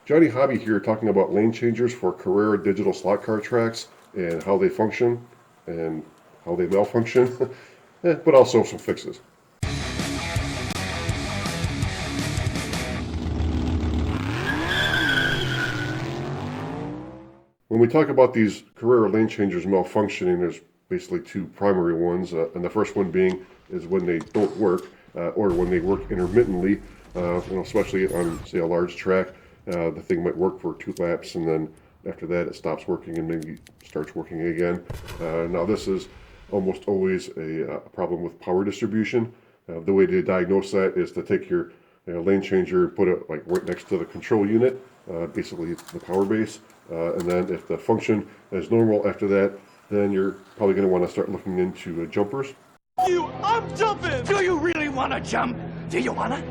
Johnny Hobby here talking about lane changers for Carrera digital slot car tracks and how they function and how they malfunction, but also some fixes. When we talk about these Carrera lane changers malfunctioning, there's basically two primary ones, and the first one being is when they don't work or when they work intermittently, especially on, say, a large track. The thing might work for 2 laps, and then after that it stops working and maybe starts working again. Now this is almost always a problem with power distribution. The way to diagnose that is to take your lane changer and put it like right next to the control unit, basically the power base, and then if the function is normal after that, then you're probably going to want to start looking into jumpers. I'm jumping! Do you really want to jump? Do you want to?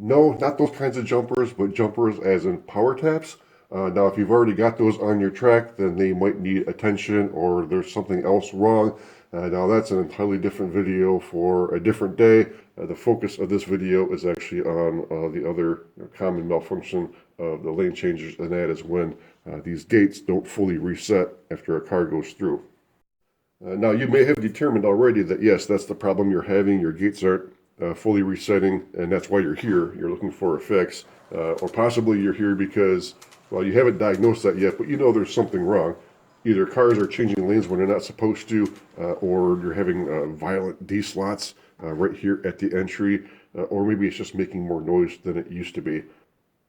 No, not those kinds of jumpers, but jumpers as in power taps. Now, if you've already got those on your track, then they might need attention or there's something else wrong. Now, that's an entirely different video for a different day. The focus of this video is actually on the other common malfunction of the lane changers, and that is when these gates don't fully reset after a car goes through. Now, you may have determined already that, yes, that's the problem you're having. Your gates aren't fully resetting, and that's why you're here. You're looking for a fix. Or possibly you're here because, well, you haven't diagnosed that yet, but you know there's something wrong. Either cars are changing lanes when they're not supposed to, or you're having violent D-slots right here at the entry, or maybe it's just making more noise than it used to be.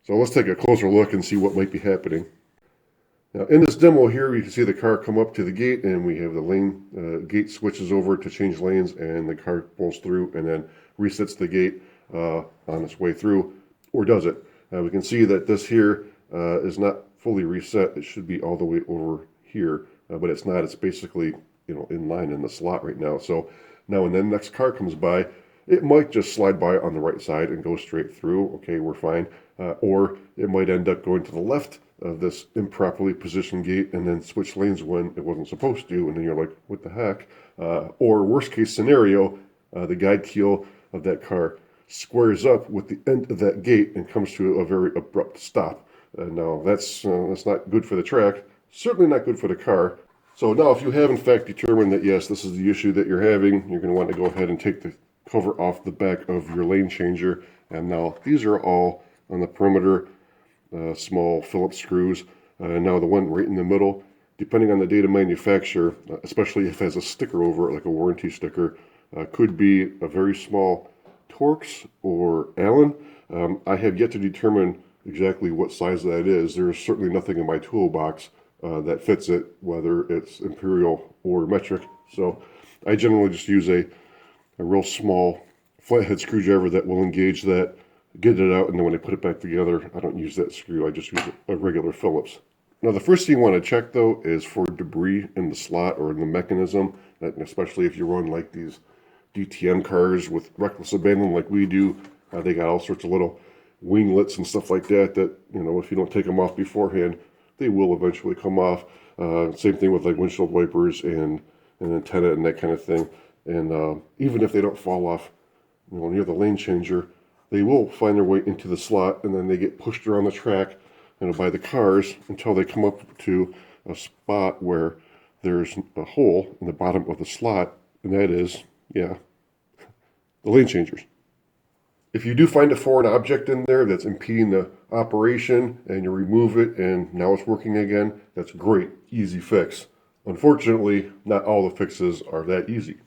So let's take a closer look and see what might be happening. Now, in this demo here, you can see the car come up to the gate, and we have the lane gate switches over to change lanes, and the car pulls through and then resets the gate on its way through, or does it. We can see that this here is not fully reset. It should be all the way over here, but it's not. It's basically, in line in the slot right now. So now when the next car comes by, it might just slide by on the right side and go straight through. Okay, we're fine. Or it might end up going to the left of this improperly positioned gate and then switch lanes when it wasn't supposed to, and then you're like, what the heck? Or worst case scenario, the guide keel of that car squares up with the end of that gate and comes to a very abrupt stop. Now that's not good for the track, certainly not good for the car. So now if you have in fact determined that yes, this is the issue that you're having, you're going to want to go ahead and take the cover off the back of your lane changer. And now these are all on the perimeter, small Phillips screws. Now the one right in the middle, depending on the date of manufacturer, especially if it has a sticker over it, like a warranty sticker, could be a very small Torx or Allen. I have yet to determine exactly what size that is. There's certainly nothing in my toolbox that fits it, whether it's imperial or metric. So I generally just use a real small flathead screwdriver that will engage that, get it out, and then when I put it back together, I don't use that screw. I just use a regular Phillips. Now, the first thing you want to check, though, is for debris in the slot or in the mechanism, especially if you run like these DTM cars with reckless abandon like we do. They got all sorts of little winglets and stuff like that if you don't take them off beforehand, they will eventually come off. Same thing with like windshield wipers and antenna and that kind of thing. And even if they don't fall off near the lane changer, they will find their way into the slot, and then they get pushed around the track by the cars until they come up to a spot where there's a hole in the bottom of the slot, and that is, the lane changers. If you do find a foreign object in there that's impeding the operation and you remove it and now it's working again, that's great, easy fix. Unfortunately, not all the fixes are that easy.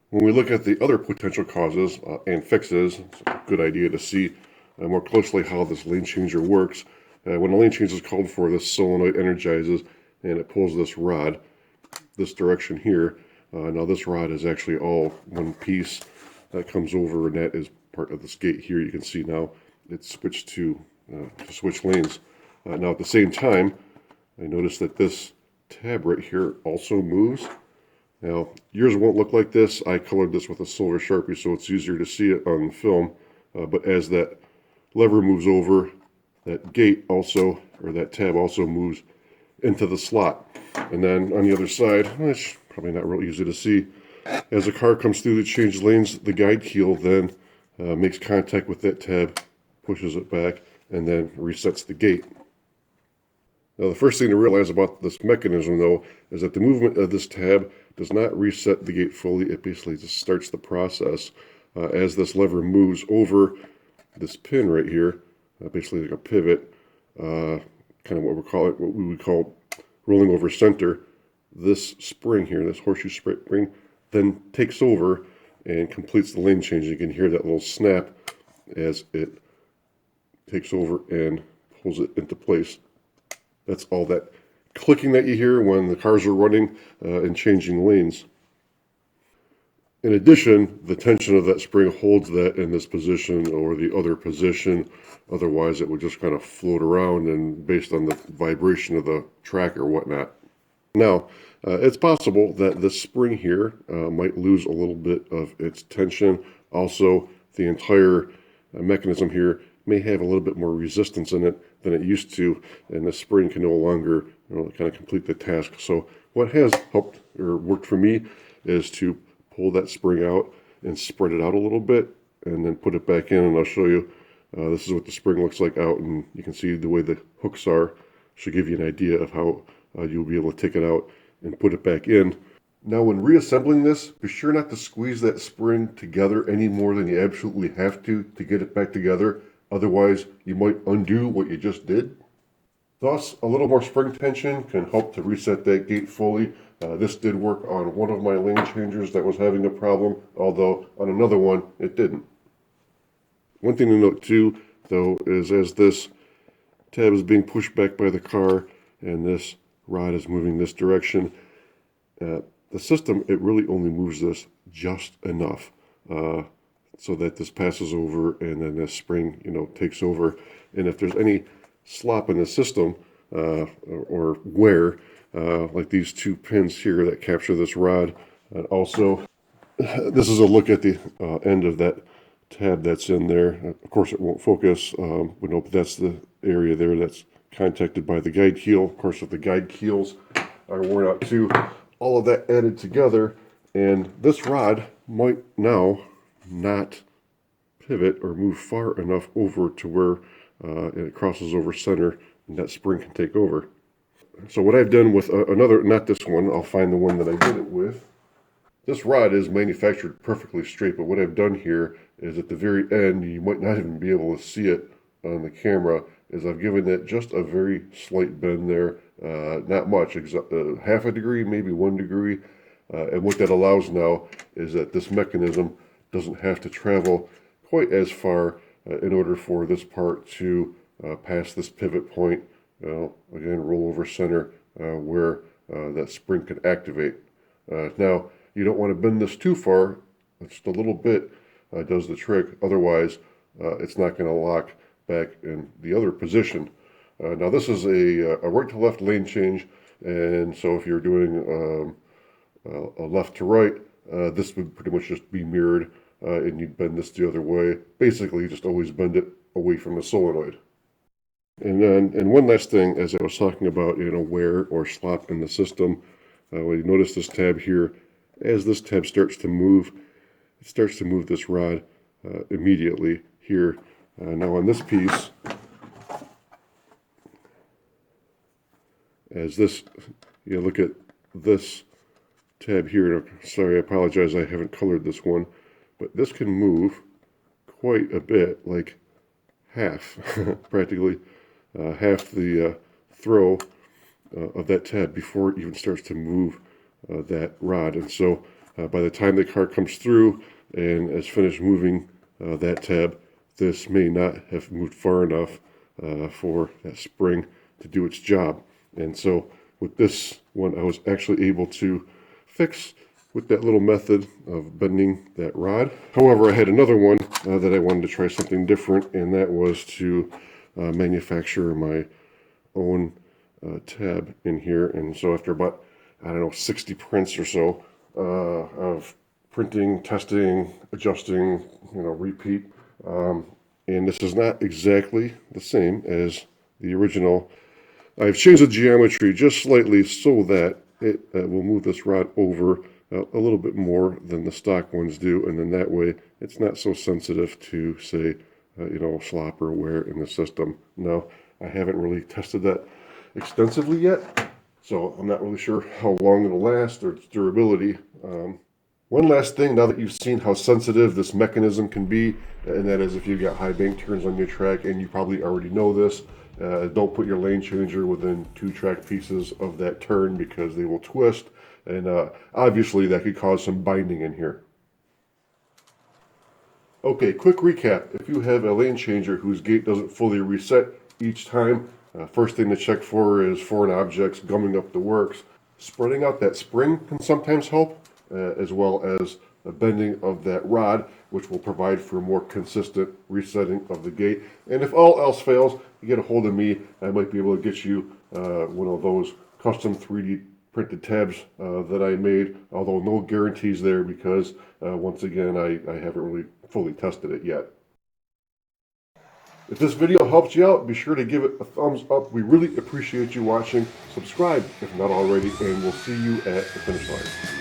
When we look at the other potential causes and fixes, it's a good idea to see more closely how this lane changer works. When the lane changer is called for, this solenoid energizes and it pulls this rod this direction here. Now this rod is actually all one piece that comes over, and that is part of this gate here. You can see now it's switched to switch lanes. Now at the same time, I noticed that this tab right here also moves. Now, yours won't look like this. I colored this with a silver Sharpie so it's easier to see it on film. But as that lever moves over, that gate also, or that tab also moves into the slot. And then on the other side, it's probably not real easy to see, as the car comes through to change lanes, the guide keel then makes contact with that tab, pushes it back, and then resets the gate. Now, the first thing to realize about this mechanism, though, is that the movement of this tab does not reset the gate fully. It basically just starts the process as this lever moves over this pin right here, basically like a pivot, kind of what we would call rolling over center. This spring here, this horseshoe spring, then takes over and completes the lane change. You can hear that little snap as it takes over and pulls it into place. That's all that clicking that you hear when the cars are running and changing lanes. In addition, the tension of that spring holds that in this position or the other position. Otherwise, it would just kind of float around and based on the vibration of the track or whatnot. Now, it's possible that this spring here might lose a little bit of its tension. Also, the entire mechanism here may have a little bit more resistance in it than it used to, and the spring can no longer kind of complete the task. So what has helped or worked for me is to pull that spring out and spread it out a little bit and then put it back in, and I'll show you. This is what the spring looks like out, and you can see the way the hooks are. Should give you an idea of how you'll be able to take it out and put it back in. Now, when reassembling this, be sure not to squeeze that spring together any more than you absolutely have to get it back together. Otherwise, you might undo what you just did. Thus, a little more spring tension can help to reset that gate fully. This did work on one of my lane changers that was having a problem, although on another one, it didn't. One thing to note too, though, is as this tab is being pushed back by the car and this rod is moving this direction, the system, it really only moves this just enough so that this passes over and then this spring, takes over. And if there's any slop in the system or wear, like these two pins here that capture this rod, and also this is a look at the end of that tab that's in there. Of course, it won't focus. We know that's the area there that's contacted by the guide keel. Of course, if the guide keels are worn out too, all of that added together, and this rod might now not pivot or move far enough over to where it crosses over center and that spring can take over. So what I've done with another, not this one, I'll find the one that I did it with. This rod is manufactured perfectly straight, but what I've done here is at the very end, you might not even be able to see it on the camera, is I've given it just a very slight bend there, not much, half a degree, maybe 1 degree. And what that allows now is that this mechanism doesn't have to travel quite as far in order for this part to pass this pivot point, again, roll over center, where that spring can activate. Now, you don't want to bend this too far, just a little bit does the trick, otherwise it's not going to lock back in the other position. Now this is a right to left lane change, and so if you're doing a left to right, this would pretty much just be mirrored, and you'd bend this the other way. Basically, just always bend it away from the solenoid. And one last thing, as I was talking about, wear or slop in the system, well, you notice this tab here. As this tab starts to move, it starts to move this rod immediately here. Now on this piece, as this, look at this tab here. Sorry, I apologize, I haven't colored this one, but this can move quite a bit, like half, practically half the throw of that tab before it even starts to move that rod. And so by the time the car comes through and has finished moving that tab, this may not have moved far enough for that spring to do its job. And so with this one, I was actually able to fix with that little method of bending that rod. However, I had another one that I wanted to try something different, and that was to manufacture my own tab in here. And so after about, 60 prints or so of printing, testing, adjusting, repeat, and this is not exactly the same as the original. I've changed the geometry just slightly so that it will move this rod over a little bit more than the stock ones do, and then that way it's not so sensitive to, say, slop or wear in the system. Now, I haven't really tested that extensively yet, so I'm not really sure how long it'll last or its durability. One last thing, now that you've seen how sensitive this mechanism can be, and that is if you've got high bank turns on your track, and you probably already know this, don't put your lane changer within 2 track pieces of that turn because they will twist, and obviously that could cause some binding in here. Okay, quick recap. If you have a lane changer whose gate doesn't fully reset each time, first thing to check for is foreign objects gumming up the works. Spreading out that spring can sometimes help, as well as the bending of that rod, which will provide for a more consistent resetting of the gate. And if all else fails, you get a hold of me. I might be able to get you one of those custom 3D printed tabs that I made, although no guarantees there because, once again, I haven't really fully tested it yet. If this video helped you out, be sure to give it a thumbs up. We really appreciate you watching. Subscribe if not already, and we'll see you at the finish line.